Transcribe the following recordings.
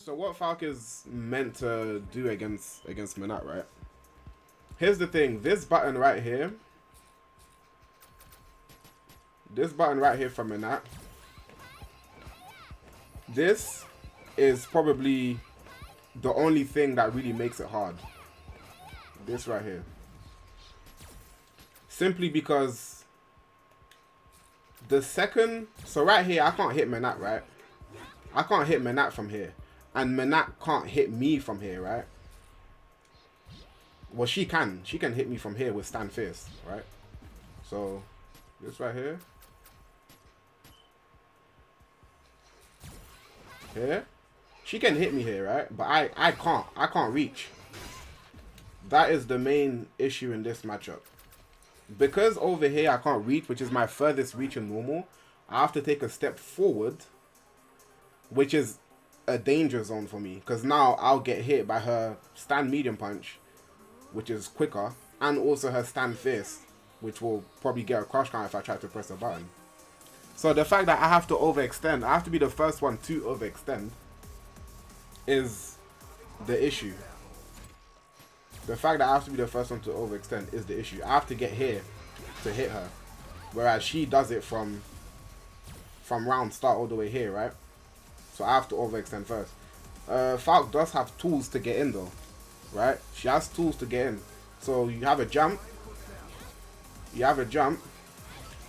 So what Falke is meant to do against Menat, right? Here's the thing. This button right here. This button right here from Menat. This is probably the only thing that really makes it hard. This right here. Simply because the second... So right here, I can't hit Menat, right? I can't hit Menat from here. And Menat can't hit me from here, right? Well, she can. She can hit me from here with Stand Fierce, right? So, this right here. Here. She can hit me here, right? But I can't. I can't reach. That is the main issue in this matchup. Because over here I can't reach, which is my furthest reach in normal, I have to take a step forward, which is a danger zone for me. Because now I'll get hit by her stand medium punch, which is quicker, and also her stand fierce, which will probably get a crush count if I try to press a button. So the fact that I have to overextend, I have to be the first one to overextend, is the issue. The fact that I have to be the first one to overextend is the issue. I have to get here to hit her. Whereas she does it from round start all the way here, right? So I have to overextend first. Falke does have tools to get in though, right? She has tools to get in. So you have a jump. You have a jump.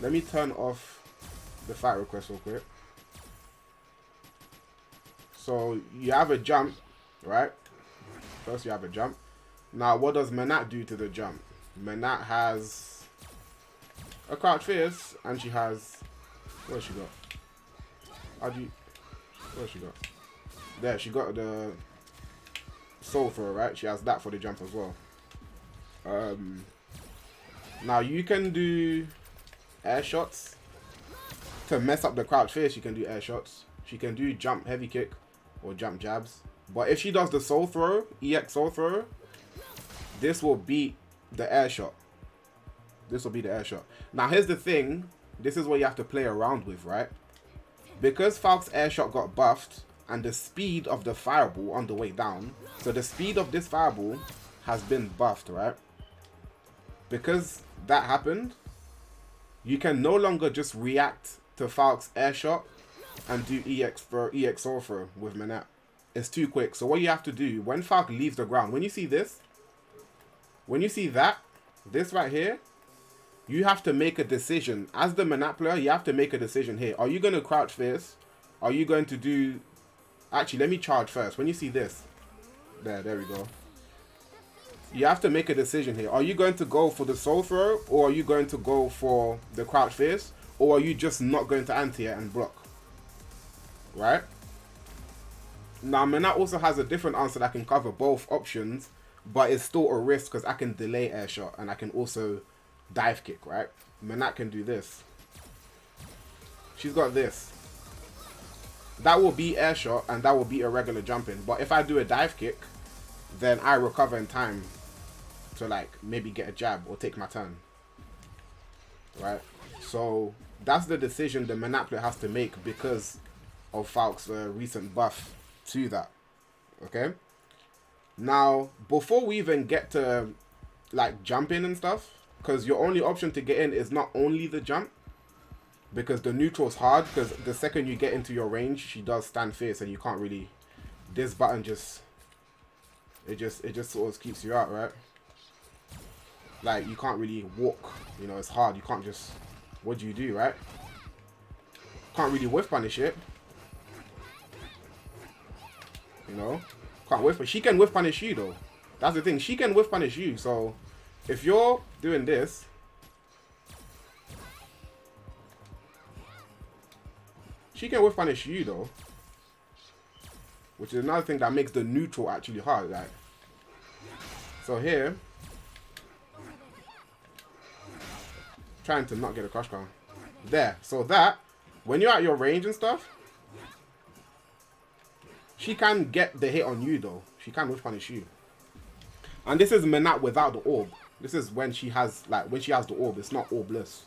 Let me turn off the fight request real quick. So you have a jump, right? First you have a jump. Now, what does Menat do to the jump? Menat has a crouch fierce, and she has... Where's she got? How do you... Where's she got? There, she got the soul throw, right? She has that for the jump as well. Now, you can do air shots. To mess up the crouch fierce, you can do air shots. She can do jump heavy kick or jump jabs. But if she does the soul throw, EX soul throw, this will beat the air shot. This will be the air shot. Now, here's the thing. This is what you have to play around with, right? Because Falke's air shot got buffed and the speed of the fireball on the way down. So the speed of this fireball has been buffed, right? Because that happened, you can no longer just react to Falke's air shot and do EX soul throw with Menat. It's too quick. So what you have to do, when Falke leaves the ground, when you see this, when you see that, this right here, you have to make a decision. As the Menat player, you have to make a decision here. Are you going to crouch fierce? Are you going to do... Actually, let me charge first. When you see this. There we go. You have to make a decision here. Are you going to go for the soul throw? Or are you going to go for the crouch fierce? Or are you just not going to anti it and block? Right? Now, Menat also has a different answer that can cover both options. But it's still a risk because I can delay air shot and I can also dive kick, right? Menat can do this. She's got this. That will be air shot and that will be a regular jump in. But if I do a dive kick, then I recover in time to like maybe get a jab or take my turn. Right? So that's the decision the Menat player has to make because of Falke's recent buff to that. Okay? Now, before we even get to, like, jumping and stuff, because your only option to get in is not only the jump, because the neutral's hard, because the second you get into your range, she does stand fierce, and you can't really, this button just, it just sort of keeps you out, right? Like, you can't really walk, you know, it's hard, you can't just, what do you do, right? Can't really whiff punish it, you know? Can't whiff, but she can whiff punish you though. That's the thing. She can whiff punish you. So if you're doing this, she can whiff punish you though, which is another thing that makes the neutral actually hard. Like, so here, trying to not get a crush count. There. So that when you're at your range and stuff, she can get the hit on you though. She can whiff punish you. And this is Menat without the orb. This is when she has the orb. It's not orbless.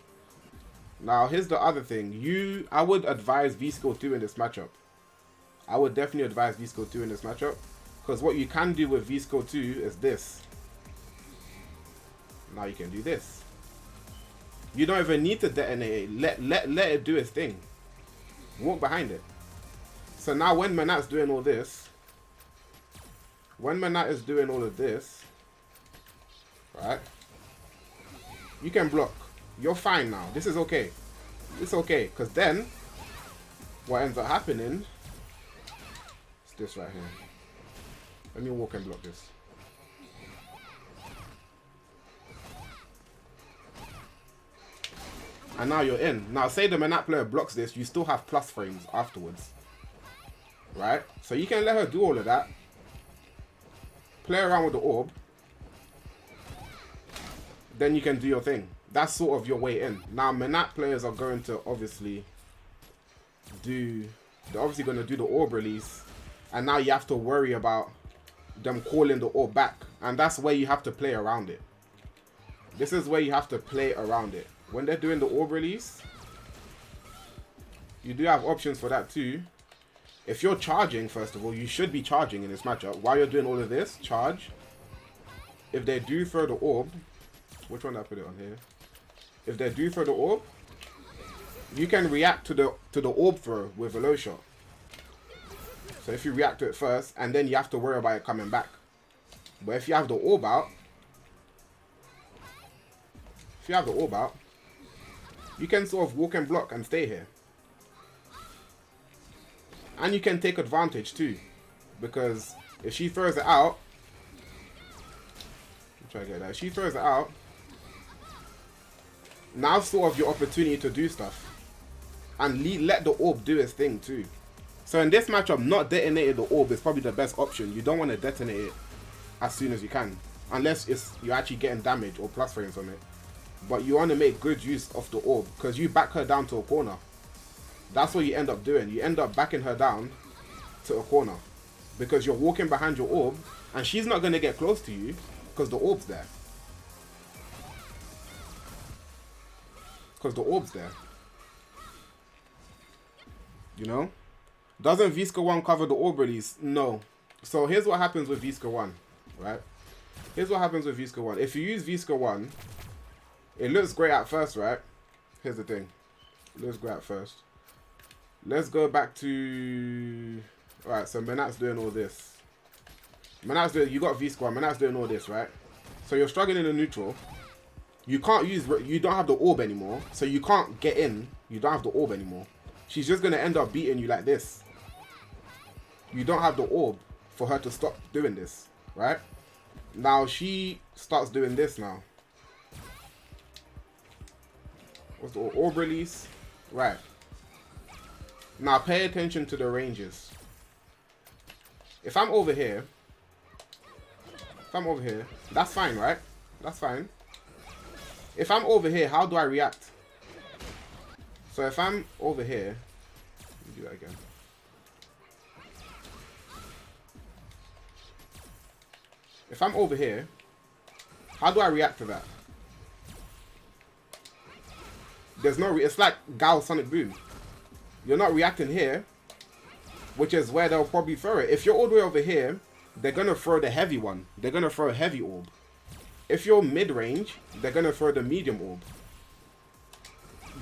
Now here's the other thing. I would advise V-Skill 2 in this matchup. I would definitely advise V-Skill 2 in this matchup. Because what you can do with V-Skill 2 is this. Now you can do this. You don't even need to detonate it. Let it do its thing. Walk behind it. So now when Menat's doing all this, when Menat is doing all of this, right, you can block. You're fine now. This is okay. It's okay. Because then, what ends up happening is this right here. Let me walk and block this. And now you're in. Now say the Menat player blocks this, you still have plus frames afterwards. Right? So you can let her do all of that. Play around with the orb. Then you can do your thing. That's sort of your way in. Now Menat players are going to obviously do... They're obviously going to do the orb release. And now you have to worry about them calling the orb back. And that's where you have to play around it. This is where you have to play around it. When they're doing the orb release, you do have options for that too. If you're charging, first of all, you should be charging in this matchup. While you're doing all of this, charge. If they do throw the orb, which one did I put it on here? If they do throw the orb, you can react to the orb throw with a low shot. So if you react to it first, and then you have to worry about it coming back. But if you have the orb out, you can sort of walk and block and stay here. And you can take advantage too. Because if she throws it out, try to get that. If she throws it out, now's sort of your opportunity to do stuff. And let the orb do its thing too. So in this matchup, not detonating the orb is probably the best option. You don't want to detonate it as soon as you can. Unless you're actually getting damage or plus frames on it. But you want to make good use of the orb. Because you back her down to a corner. That's what you end up doing. You end up backing her down to a corner. Because you're walking behind your orb. And she's not going to get close to you. Because the orb's there. Because the orb's there. You know? Doesn't V-Skill 1 cover the orb release? No. So here's what happens with V-Skill 1. Right? Here's what happens with V-Skill 1. If you use V-Skill 1... It looks great at first, right? Here's the thing. It looks great at first. Let's go back to... Alright, so Menat's doing all this. Menat's doing... You got V-Squad. Menat's doing all this, right? So you're struggling in the neutral. You can't use... You don't have the orb anymore. So you can't get in. You don't have the orb anymore. She's just going to end up beating you like this. You don't have the orb for her to stop doing this, right? Now she starts doing this now. What's the orb release? Right. Now pay attention to the ranges. If I'm over here, that's fine, right? That's fine. If I'm over here, how do I react? So if I'm over here, let me do that again. If I'm over here, how do I react to that? There's no... It's like Gauss Sonic Boom. You're not reacting here, which is where they'll probably throw it. If you're all the way over here, they're going to throw the heavy one. They're going to throw a heavy orb. If you're mid-range, they're going to throw the medium orb.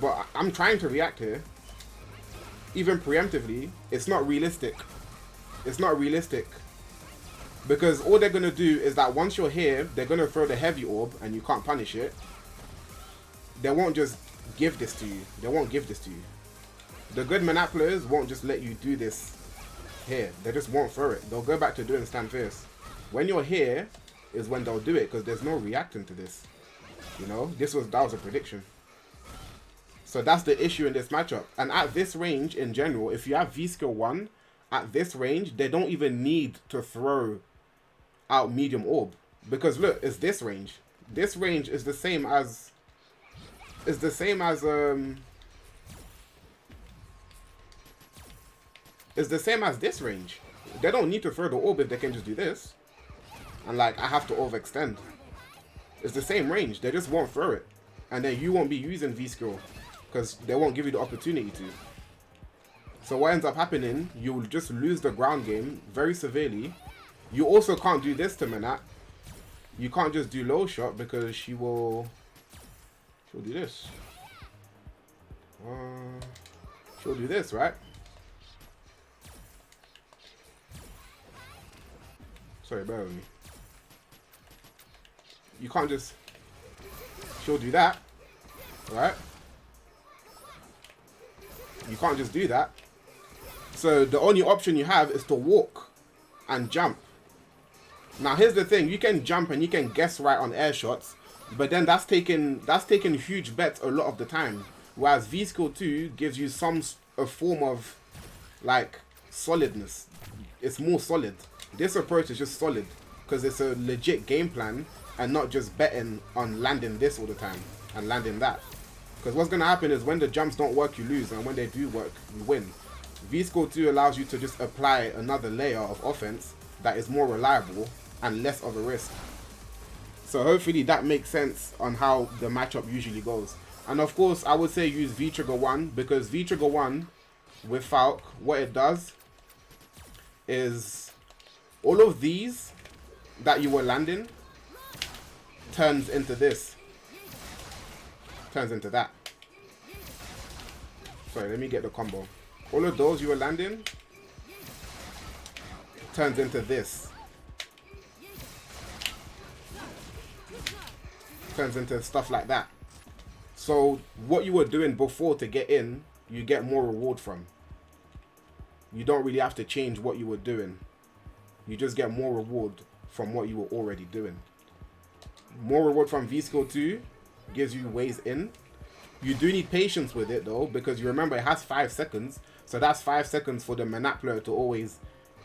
But I'm trying to react here. Even preemptively, it's not realistic. It's not realistic. Because all they're going to do is that once you're here, they're going to throw the heavy orb and you can't punish it. They won't just give this to you. They won't give this to you. The good Menat players won't just let you do this here. They just won't throw it. They'll go back to doing stand fierce. When you're here is when they'll do it because there's no reacting to this. You know, that was a prediction. So that's the issue in this matchup. And at this range in general, if you have V-Skill 1, at this range, they don't even need to throw out medium orb. Because look, it's this range. This range is the same as... It's the same as this range. They don't need to throw the orb if they can just do this. And like, I have to overextend. It's the same range. They just won't throw it. And then you won't be using V-Skill. Because they won't give you the opportunity to. So what ends up happening, you'll just lose the ground game very severely. You also can't do this to Menat. You can't just do low shot because she'll do this. She'll do this, right? Sorry, bear with me. You can't just... She'll do that, right? You can't just do that. So the only option you have is to walk and jump. Now here's the thing, you can jump and you can guess right on air shots, but then that's taking huge bets a lot of the time. Whereas V skill 2 gives you a form of like solidness. It's more solid. This approach is just solid because it's a legit game plan and not just betting on landing this all the time and landing that. Because what's going to happen is when the jumps don't work, you lose, and when they do work, you win. V-Score 2 allows you to just apply another layer of offense that is more reliable and less of a risk. So hopefully that makes sense on how the matchup usually goes. And of course, I would say use V-Trigger 1, because V-Trigger 1 with Falke, what it does is all of these that you were landing turns into this. Turns into that. Sorry, let me get the combo. All of those you were landing turns into this. Turns into stuff like that. So what you were doing before to get in, you get more reward from. You don't really have to change what you were doing. You just get more reward from what you were already doing. More reward from V-Skill 2 gives you ways in. You do need patience with it though, because you remember it has 5 seconds. So that's 5 seconds for the Menat player to always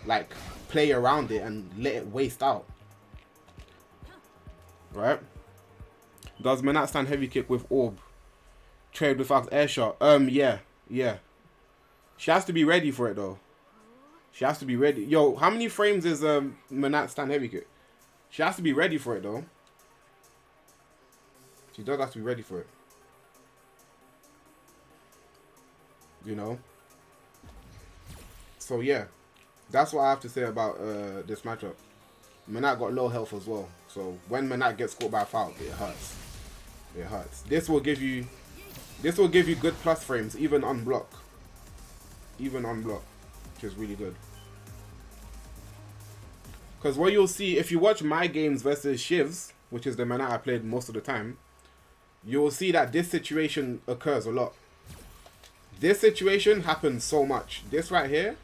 like play around it and let it waste out. Right? Does Menat stand heavy kick with orb? Trade with Falke's air shot? Yeah. She has to be ready for it though. She has to be ready. Yo, how many frames is Menat stand heavy kick? She has to be ready for it though. She does have to be ready for it. You know? So yeah. That's what I have to say about this matchup. Menat got low health as well. So when Menat gets caught by Falke, it hurts. It hurts. This will give you good plus frames, even on block. Even on block. Which is really good. Because what you'll see, if you watch my games versus Shiv's, which is the Menat I played most of the time, you will see that this situation occurs a lot. This situation happens so much. This right here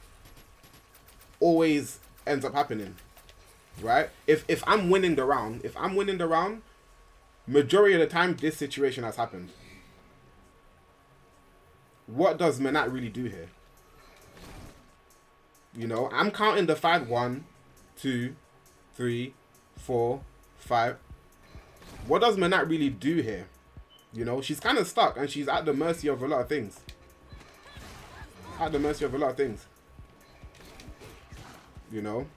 always ends up happening. Right? If I'm winning the round, majority of the time this situation has happened. What does Menat really do here? You know, I'm counting the 5, 1, 2, 3, 4, 5. What does Menat really do here? You know, she's kind of stuck and she's at the mercy of a lot of things. At the mercy of a lot of things. You know?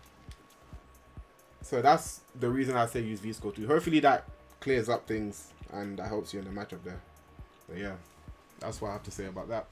So that's the reason I say use V-Score 2. Hopefully that clears up things and that helps you in the matchup there. But yeah, that's what I have to say about that.